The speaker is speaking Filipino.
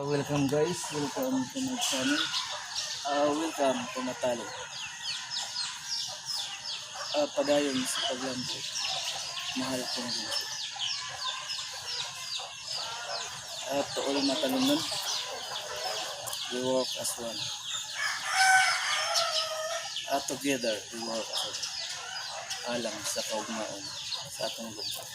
Welcome guys, welcome to my channel. Welcome to Matalo. Padayon sa paglambo. Mahal kong buso. To all matalunan, we walk as one. Together we walk as one. Alang sa kaugmaon sa atong lupa.